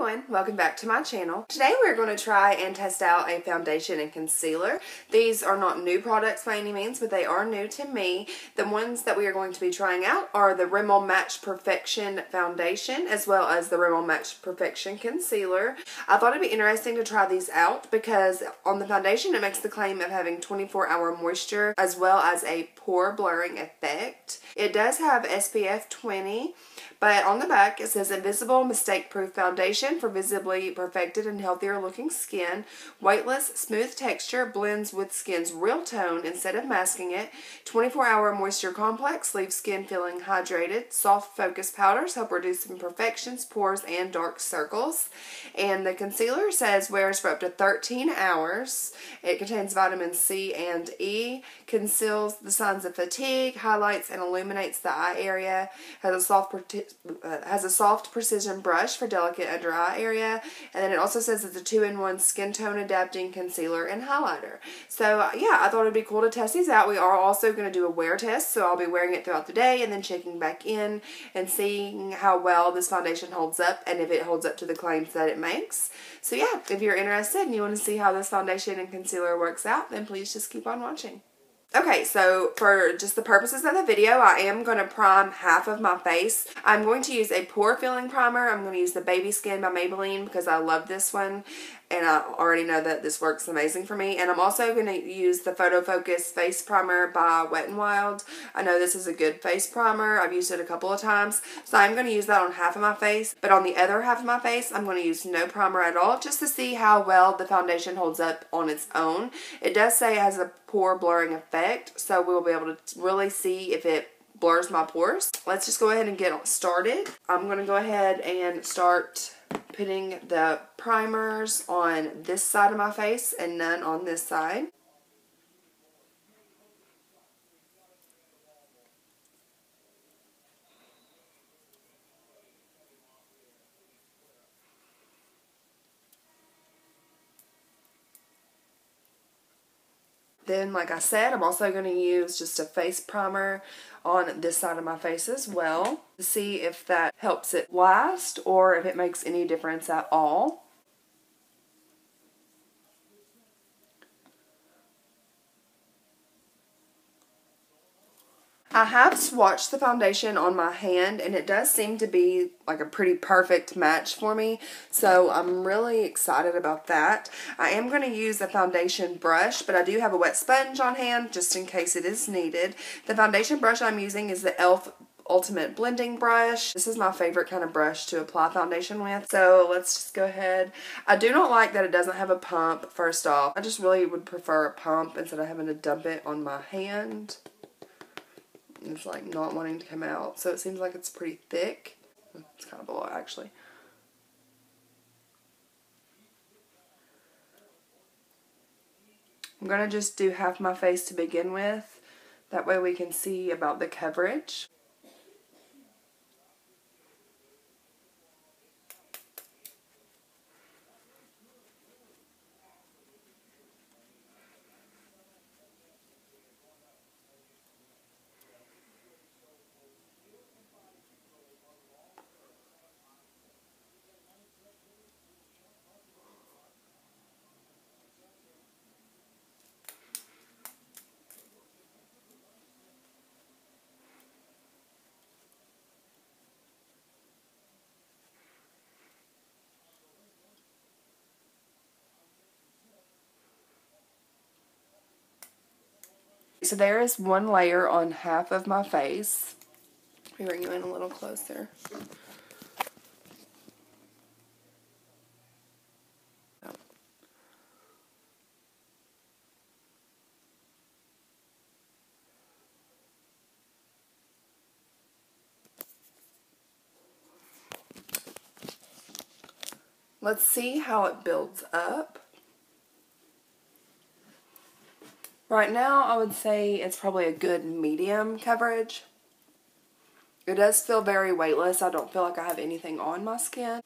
everyone, welcome back to my channel. Today we're going to try and test out a foundation and concealer. These are not new products by any means, but they are new to me. The ones that we are going to be trying out are the Rimmel Match Perfection Foundation as well as the Rimmel Match Perfection Concealer. I thought it'd be interesting to try these out because on the foundation it makes the claim of having 24-hour moisture as well as a pore blurring effect. It does have SPF 20. But on the back it says invisible mistake-proof foundation for visibly perfected and healthier looking skin. Weightless, smooth texture blends with skin's real tone instead of masking it. 24-hour moisture complex leaves skin feeling hydrated. Soft focus powders help reduce imperfections, pores, and dark circles. And the concealer says wears for up to 13 hours. It contains vitamin C and E. Conceals the signs of fatigue, highlights and illuminates the eye area. Has a soft precision brush for delicate under eye area, and then it also says it's a 2-in-1 skin tone adapting concealer and highlighter. So yeah, I thought it'd be cool to test these out. We are also going to do a wear test, so I'll be wearing it throughout the day and then checking back in and seeing how well this foundation holds up and if it holds up to the claims that it makes. So yeah, if you're interested and you want to see how this foundation and concealer works out, then please just keep on watching. Okay, so for just the purposes of the video, I am going to prime half of my face. I'm going to use a pore filling primer. I'm going to use the Baby Skin by Maybelline because I love this one. And I already know that this works amazing for me. And I'm also going to use the Photo Focus Face Primer by Wet n Wild. I know this is a good face primer. I've used it a couple of times. So I'm going to use that on half of my face. But on the other half of my face, I'm going to use no primer at all just to see how well the foundation holds up on its own. It does say it has a pore blurring effect. So we'll be able to really see if it blurs my pores. Let's just go ahead and get started. I'm going to go ahead and start putting the primers on this side of my face and none on this side. Then, like I said, I'm also going to use just a face primer on this side of my face as well to see if that helps it last or if it makes any difference at all. I have swatched the foundation on my hand and it does seem to be like a pretty perfect match for me, so I'm really excited about that. I am going to use a foundation brush, but I do have a wet sponge on hand just in case it is needed. The foundation brush I'm using is the e.l.f. Ultimate Blending Brush. This is my favorite kind of brush to apply foundation with, so let's just go ahead. I do not like that it doesn't have a pump, first off. I just really would prefer a pump instead of having to dump it on my hand. It's like not wanting to come out, so it seems like it's pretty thick. It's kind of a lot actually. I'm going to just do half my face to begin with. That way we can see about the coverage. So there is one layer on half of my face. Let me bring you in a little closer. Let's see how it builds up. Right now, I would say it's probably a good medium coverage. It does feel very weightless. I don't feel like I have anything on my skin.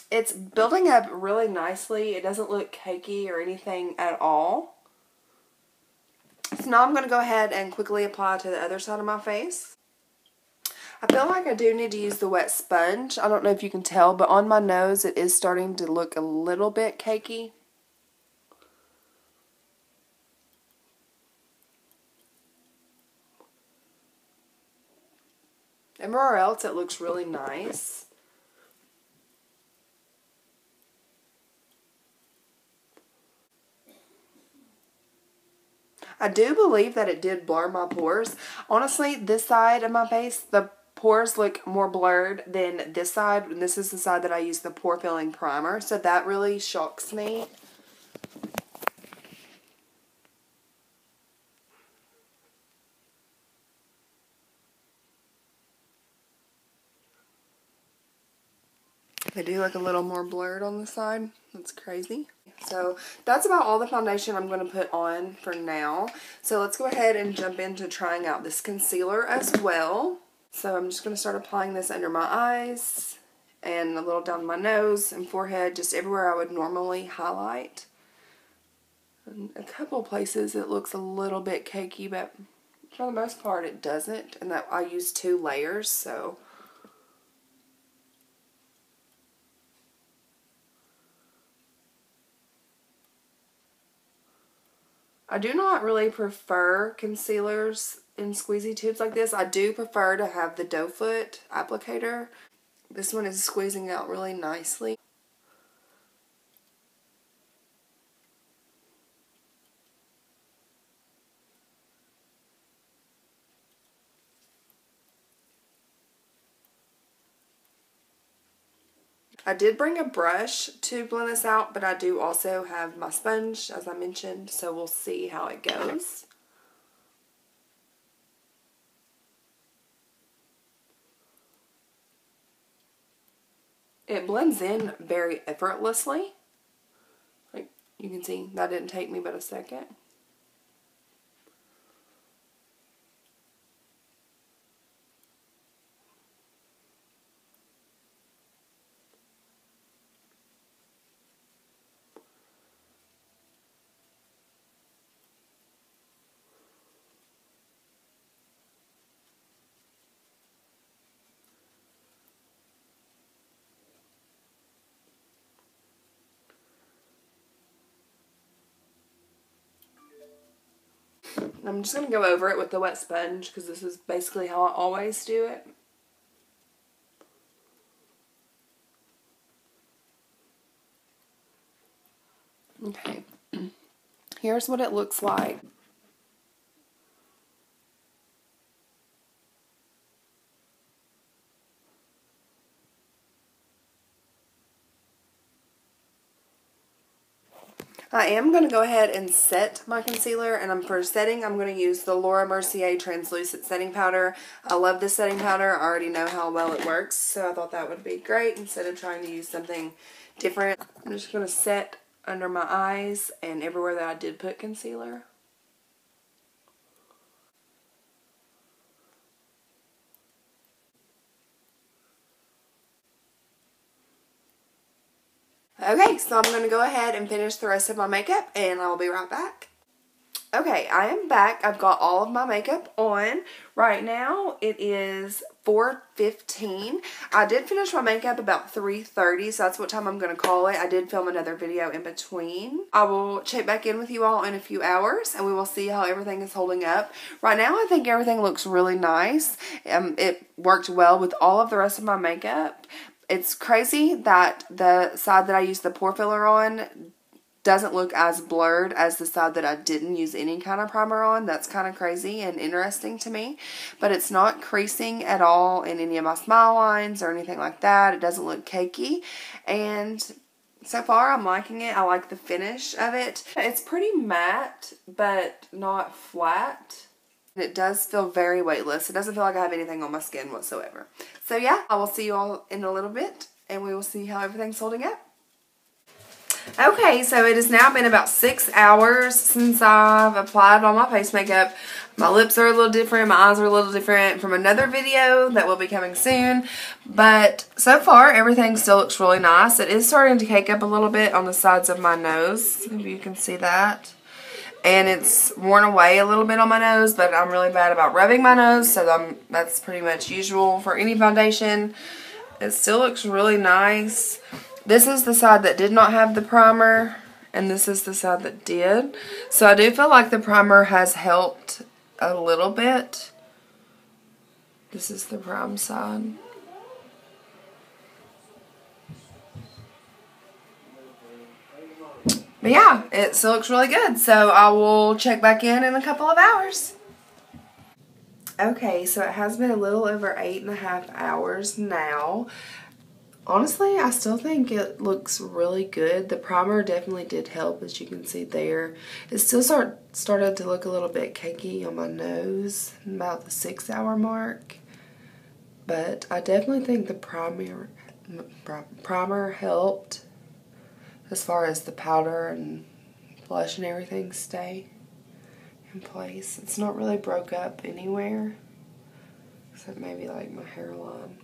It's building up really nicely. It doesn't look cakey or anything at all. So now I'm going to go ahead and quickly apply to the other side of my face. I feel like I do need to use the wet sponge. I don't know if you can tell, but on my nose it is starting to look a little bit cakey. Everywhere else it looks really nice. I do believe that it did blur my pores. Honestly, this side of my face, the pores look more blurred than this side. And this is the side that I use the pore filling primer. So that really shocks me. They do look a little more blurred on the side. That's crazy. So that's about all the foundation I'm going to put on for now. So let's go ahead and jump into trying out this concealer as well. So I'm just going to start applying this under my eyes and a little down my nose and forehead, just everywhere I would normally highlight. And a couple places it looks a little bit cakey, but for the most part it doesn't. And that I use 2 layers, so I do not really prefer concealers in squeezy tubes like this. I do prefer to have the doe foot applicator. This one is squeezing out really nicely. I did bring a brush to blend this out, but I do also have my sponge, as I mentioned, so we'll see how it goes. It blends in very effortlessly. Like you can see, that didn't take me but a second. I'm just going to go over it with the wet sponge because this is basically how I always do it. Okay, here's what it looks like. I am going to go ahead and set my concealer, and for setting I'm going to use the Laura Mercier Translucent Setting Powder. I love this setting powder. I already know how well it works, so I thought that would be great instead of trying to use something different. I'm just going to set under my eyes and everywhere that I did put concealer. Okay, so I'm going to go ahead and finish the rest of my makeup, and I'll be right back. Okay, I am back. I've got all of my makeup on. Right now, it is 4:15. I did finish my makeup about 3:30, so that's what time I'm going to call it. I did film another video in between. I will check back in with you all in a few hours, and we will see how everything is holding up. Right now, I think everything looks really nice. It worked well with all of the rest of my makeup. It's crazy that the side that I used the pore filler on doesn't look as blurred as the side that I didn't use any kind of primer on. That's kind of crazy and interesting to me. But it's not creasing at all in any of my smile lines or anything like that. It doesn't look cakey. And so far, I'm liking it. I like the finish of it. It's pretty matte, but not flat. It does feel very weightless. It doesn't feel like I have anything on my skin whatsoever. So yeah, I will see you all in a little bit, and we will see how everything's holding up. Okay, so it has now been about 6 hours since I've applied all my face makeup. My lips are a little different, my eyes are a little different from another video that will be coming soon. But so far, everything still looks really nice. It is starting to cake up a little bit on the sides of my nose, if you can see that. And it's worn away a little bit on my nose, but I'm really bad about rubbing my nose, so that's pretty much usual for any foundation. It still looks really nice. This is the side that did not have the primer, and this is the side that did. So I do feel like the primer has helped a little bit. This is the prime side. But yeah, it still looks really good. So I will check back in a couple of hours. Okay, so it has been a little over 8.5 hours now. Honestly, I still think it looks really good. The primer definitely did help, as you can see there. It still started to look a little bit cakey on my nose about the 6 hour mark. But I definitely think the primer helped as far as the powder and blush and everything stay in place. It's not really broke up anywhere, except maybe like my hairline.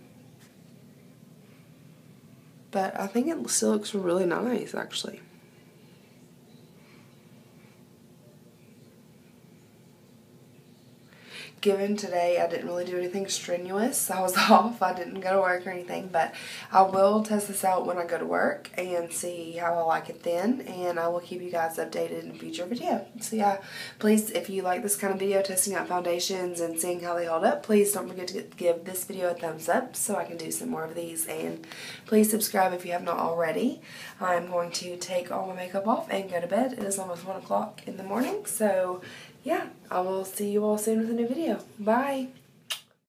But I think it still looks really nice, actually. Given today, I didn't really do anything strenuous. I was off. I didn't go to work or anything, but I will test this out when I go to work and see how I like it then, and I will keep you guys updated in a future video. So yeah, please, if you like this kind of video, testing out foundations and seeing how they hold up, please don't forget to give this video a thumbs up so I can do some more of these, and please subscribe if you have not already. I'm going to take all my makeup off and go to bed. It is almost 1 o'clock in the morning, so yeah, I will see you all soon with a new video. Bye!